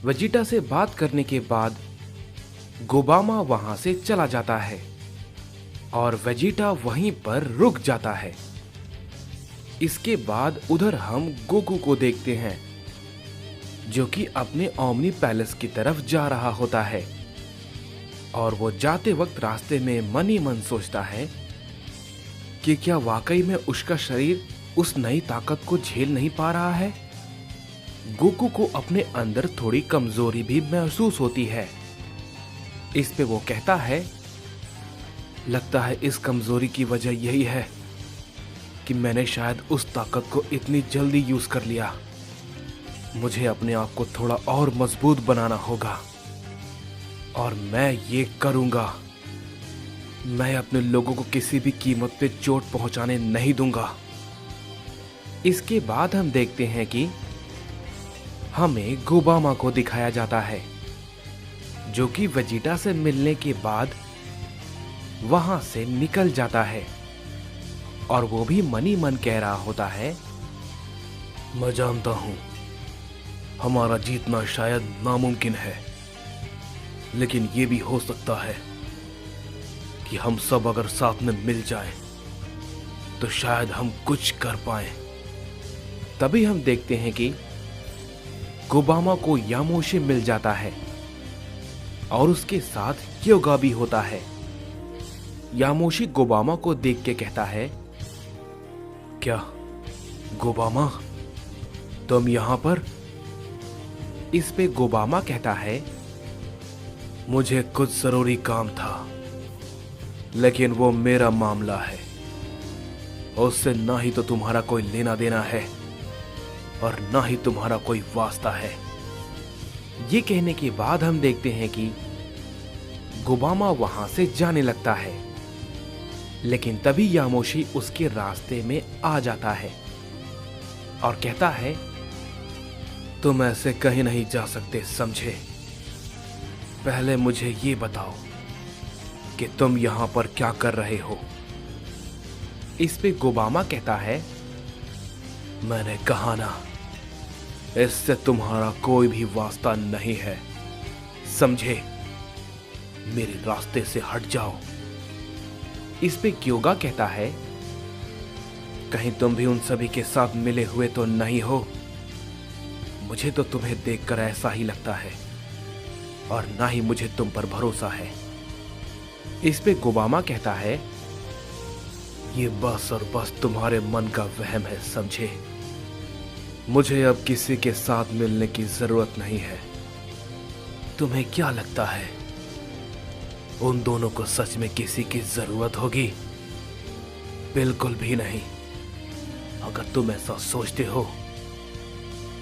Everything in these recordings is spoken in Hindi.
वेजिटा से बात करने के बाद गोबामा वहां से चला जाता है और वेजिटा वहीं पर रुक जाता है। इसके बाद उधर हम गोकू को देखते हैं जो कि अपने ओमनी पैलेस की तरफ जा रहा होता है और वो जाते वक्त रास्ते में मन ही मन सोचता है कि क्या वाकई में उसका शरीर उस नई ताकत को झेल नहीं पा रहा है। गोकू को अपने अंदर थोड़ी कमजोरी भी महसूस होती है। इस पे वो कहता है, लगता है इस कमजोरी की वजह यही है कि मैंने शायद उस ताकत को इतनी जल्दी यूज कर लिया। मुझे अपने आप को थोड़ा और मजबूत बनाना होगा और मैं ये करूंगा। मैं अपने लोगों को किसी भी कीमत पे चोट पहुंचाने नहीं दूंगा। इसके बाद हम देखते हैं कि हमें गोबामा को दिखाया जाता है जो कि वेजिटा से मिलने के बाद वहां से निकल जाता है और वो भी मन ही मन कह रहा होता है, मैं जानता हूं हमारा जीतना शायद नामुमकिन है, लेकिन ये भी हो सकता है कि हम सब अगर साथ में मिल जाएं तो शायद हम कुछ कर पाएं। तभी हम देखते हैं कि गोबामा को यामोशी मिल जाता है और उसके साथ क्योगा भी होता है। यामोशी गोबामा को देख के कहता है, क्या गोबामा तुम यहां पर? इस पे गोबामा कहता है, मुझे कुछ जरूरी काम था, लेकिन वो मेरा मामला है, उससे ना ही तो तुम्हारा कोई लेना देना है और ना ही तुम्हारा कोई वास्ता है। ये कहने के बाद हम देखते हैं कि गोबामा वहां से जाने लगता है, लेकिन तभी यामोशी उसके रास्ते में आ जाता है और कहता है, तुम ऐसे कहीं नहीं जा सकते, समझे? पहले मुझे ये बताओ कि तुम यहां पर क्या कर रहे हो। इस पे गोबामा कहता है, मैंने कहा ना, इससे तुम्हारा कोई भी वास्ता नहीं है, समझे? मेरे रास्ते से हट जाओ। इस पे क्योगा कहता है, कहीं तुम भी उन सभी के साथ मिले हुए तो नहीं हो? मुझे तो तुम्हें देखकर ऐसा ही लगता है और ना ही मुझे तुम पर भरोसा है। इस पे गोबामा कहता है, ये बस और बस तुम्हारे मन का वहम है, समझे? मुझे अब किसी के साथ मिलने की जरूरत नहीं है। तुम्हें क्या लगता है उन दोनों को सच में किसी की जरूरत होगी? बिल्कुल भी नहीं। अगर तुम ऐसा सोचते हो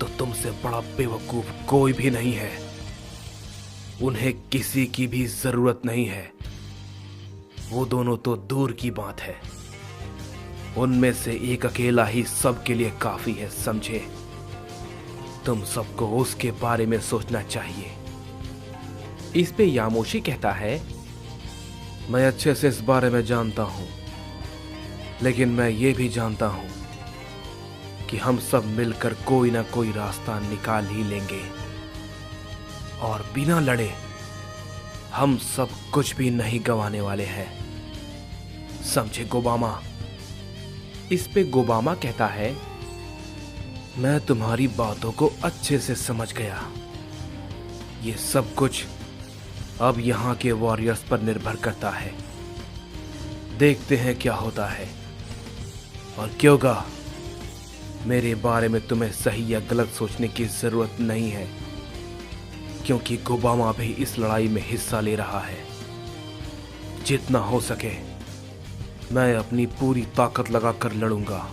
तो तुमसे बड़ा बेवकूफ कोई भी नहीं है। उन्हें किसी की भी जरूरत नहीं है। वो दोनों तो दूर की बात है, उनमें से एक अकेला ही सबके लिए काफी है, समझे? तुम सबको उसके बारे में सोचना चाहिए। इस पे यामोशी कहता है, मैं अच्छे से इस बारे में जानता हूं, लेकिन मैं ये भी जानता हूं कि हम सब मिलकर कोई ना कोई रास्ता निकाल ही लेंगे और बिना लड़े हम सब कुछ भी नहीं गंवाने वाले हैं, समझे गोबामा? इस पे गोबामा कहता है, मैं तुम्हारी बातों को अच्छे से समझ गया। ये सब कुछ अब यहां के वॉरियर्स पर निर्भर करता है। देखते हैं क्या होता है। और क्योंगा, मेरे बारे में तुम्हें सही या गलत सोचने की जरूरत नहीं है, क्योंकि गोबामा भी इस लड़ाई में हिस्सा ले रहा है। जितना हो सके मैं अपनी पूरी ताकत लगाकर लड़ूंगा।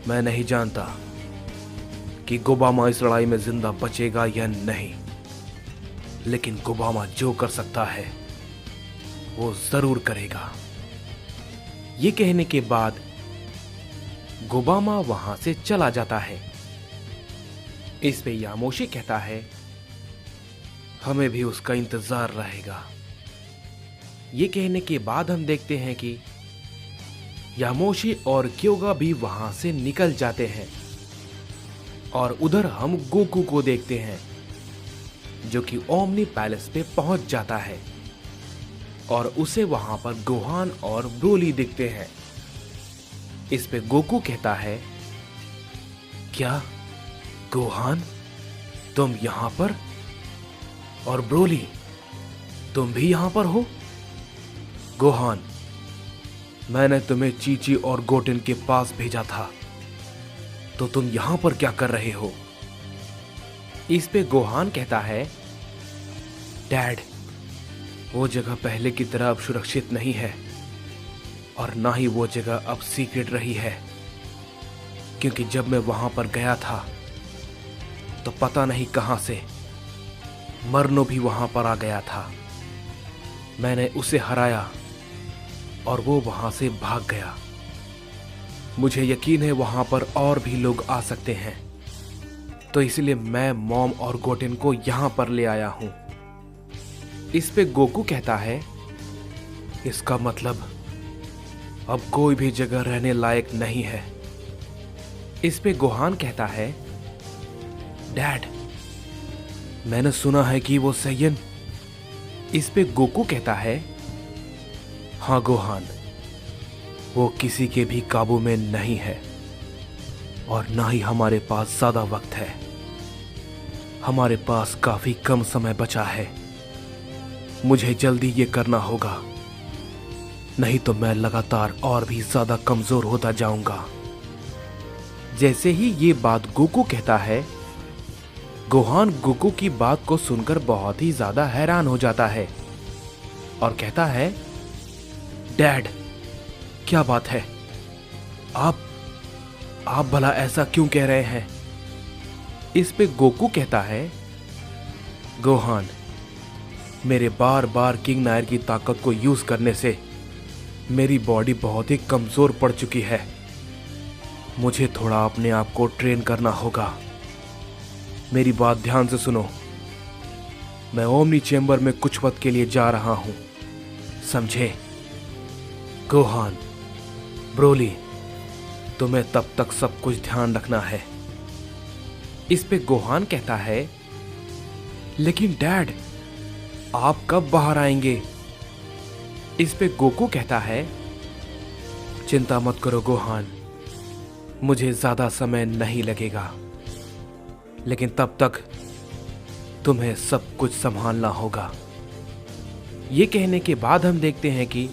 मैं नहीं जानता कि गोबामा इस लड़ाई में जिंदा बचेगा या नहीं, लेकिन गोबामा जो कर सकता है वो जरूर करेगा। ये कहने के बाद गोबामा वहां से चला जाता है। इस पे यामोशी कहता है, हमें भी उसका इंतजार रहेगा। ये कहने के बाद हम देखते हैं कि यामोशी और क्योगा भी वहां से निकल जाते हैं और उधर हम गोकू को देखते हैं जो कि ओमनी पैलेस पे पहुंच जाता है और उसे वहां पर गोहान और ब्रोली दिखते हैं। इस पे गोकू कहता है, क्या गोहान तुम यहां पर? और ब्रोली तुम भी यहां पर हो? गोहान, मैंने तुम्हें चीची और गोटेन के पास भेजा था, तो तुम यहां पर क्या कर रहे हो? इस पे गोहान कहता है, डैड, वो जगह पहले की तरह अब सुरक्षित नहीं है और ना ही वो जगह अब सीक्रेट रही है, क्योंकि जब मैं वहां पर गया था तो पता नहीं कहां से मरनो भी वहां पर आ गया था। मैंने उसे हराया और वो वहां से भाग गया। मुझे यकीन है वहां पर और भी लोग आ सकते हैं, तो इसलिए मैं मॉम और गोटेन को यहां पर ले आया हूं। इस पे गोकू कहता है, इसका मतलब अब कोई भी जगह रहने लायक नहीं है। इस पे गोहान कहता है, डैड, मैंने सुना है कि वो सैयन। इस पे गोकू कहता है, हाँ गोहान, वो किसी के भी काबू में नहीं है और ना ही हमारे पास ज्यादा वक्त है। हमारे पास काफी कम समय बचा है। मुझे जल्दी ये करना होगा, नहीं तो मैं लगातार और भी ज्यादा कमजोर होता जाऊंगा। जैसे ही ये बात गोकू कहता है, गोहान गोकू की बात को सुनकर बहुत ही ज्यादा हैरान हो जाता है और कहता है, डैड, क्या बात है? आप भला ऐसा क्यों कह रहे हैं? इस पे गोकू कहता है, गोहान, मेरे बार बार किंग नायर की ताकत को यूज करने से मेरी बॉडी बहुत ही कमजोर पड़ चुकी है। मुझे थोड़ा अपने आप को ट्रेन करना होगा। मेरी बात ध्यान से सुनो। मैं ओमनी चेंबर में कुछ वक्त के लिए जा रहा हूं, समझे? गोहान, ब्रोली, तुम्हें तब तक सब कुछ ध्यान रखना है। इस पे गोहान कहता है, लेकिन डैड, आप कब बाहर आएंगे? इस पे गोकू कहता है, चिंता मत करो गोहान, मुझे ज्यादा समय नहीं लगेगा, लेकिन तब तक तुम्हें सब कुछ संभालना होगा। ये कहने के बाद हम देखते हैं कि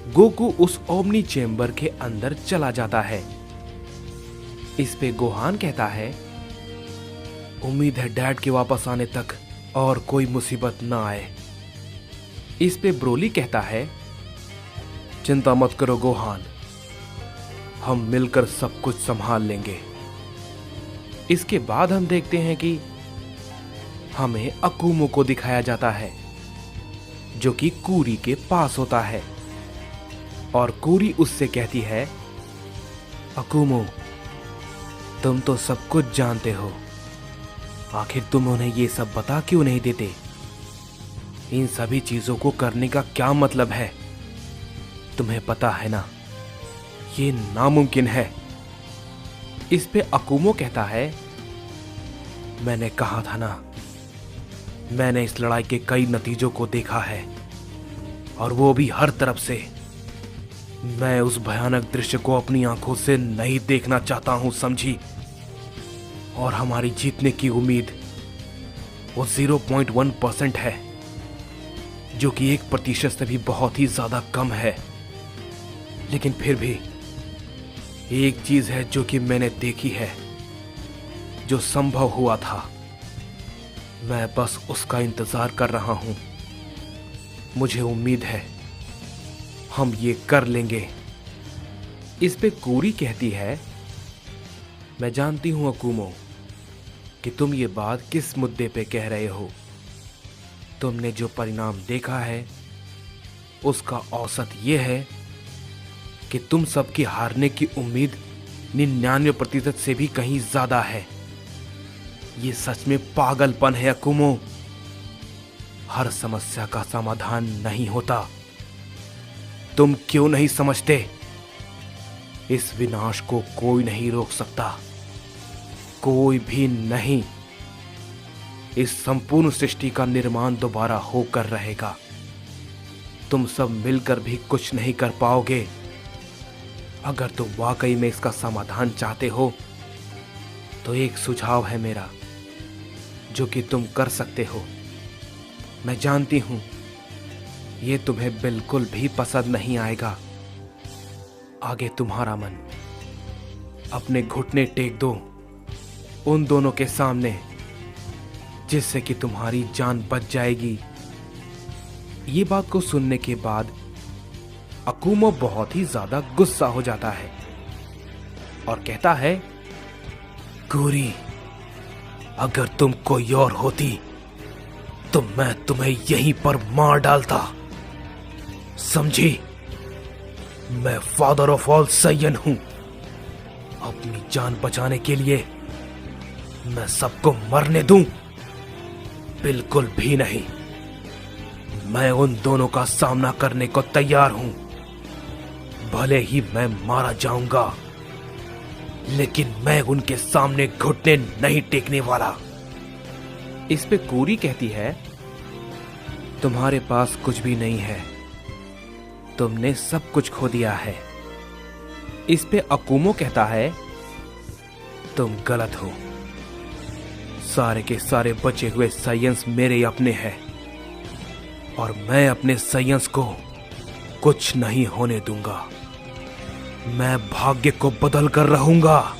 गोकू उस ओमनी चेंबर के अंदर चला जाता है। इस पे गोहान कहता है, उम्मीद है डैड के वापस आने तक और कोई मुसीबत ना आए। इस पे ब्रोली कहता है, चिंता मत करो गोहान, हम मिलकर सब कुछ संभाल लेंगे। इसके बाद हम देखते हैं कि हमें अकुमो को दिखाया जाता है, जो कि कूरी के पास होता है और कूरी उससे कहती है, अकुमो, तुम तो सब कुछ जानते हो, आखिर तुम उन्हें ये सब बता क्यों नहीं देते? इन सभी चीजों को करने का क्या मतलब है? तुम्हें पता है ना, ये नामुमकिन है। इस पे अकुमो कहता है, मैंने कहा था ना, मैंने इस लड़ाई के कई नतीजों को देखा है और वो भी हर तरफ से। मैं उस भयानक दृश्य को अपनी आंखों से नहीं देखना चाहता हूं, समझी? और हमारी जीतने की उम्मीद वो 0.1% है, जो कि 1% से भी बहुत ही ज्यादा कम है। लेकिन फिर भी एक चीज है जो कि मैंने देखी है, जो संभव हुआ था। मैं बस उसका इंतजार कर रहा हूं। मुझे उम्मीद है हम ये कर लेंगे। इस पे कूरी कहती है, मैं जानती हूं अकुमो कि तुम ये बात किस मुद्दे पे कह रहे हो। तुमने जो परिणाम देखा है उसका औसत ये है कि तुम सबकी हारने की उम्मीद 99% से भी कहीं ज्यादा है। ये सच में पागलपन है अकुमो। हर समस्या का समाधान नहीं होता। तुम क्यों नहीं समझते? इस विनाश को कोई नहीं रोक सकता, कोई भी नहीं। इस संपूर्ण सृष्टि का निर्माण दोबारा होकर रहेगा। तुम सब मिलकर भी कुछ नहीं कर पाओगे। अगर तुम वाकई में इसका समाधान चाहते हो तो एक सुझाव है मेरा जो कि तुम कर सकते हो। मैं जानती हूं ये तुम्हें बिल्कुल भी पसंद नहीं आएगा। आगे तुम्हारा मन। अपने घुटने टेक दो उन दोनों के सामने, जिससे कि तुम्हारी जान बच जाएगी। ये बात को सुनने के बाद अकुमो बहुत ही ज्यादा गुस्सा हो जाता है और कहता है, कोरी, अगर तुम कोई और होती तो मैं तुम्हें यहीं पर मार डालता। समझी? मैं फादर ऑफ ऑल सैयन हूं। अपनी जान बचाने के लिए मैं सबको मरने दूं? बिल्कुल भी नहीं। मैं उन दोनों का सामना करने को तैयार हूं। भले ही मैं मारा जाऊंगा, लेकिन मैं उनके सामने घुटने नहीं टेकने वाला। इस पे कोरी कहती है, तुम्हारे पास कुछ भी नहीं है, तुमने सब कुछ खो दिया है। इस पे अकुमो कहता है, तुम गलत हो। सारे के सारे बचे हुए साइंस मेरे अपने हैं और मैं अपने साइंस को कुछ नहीं होने दूंगा। मैं भाग्य को बदल कर रहूंगा।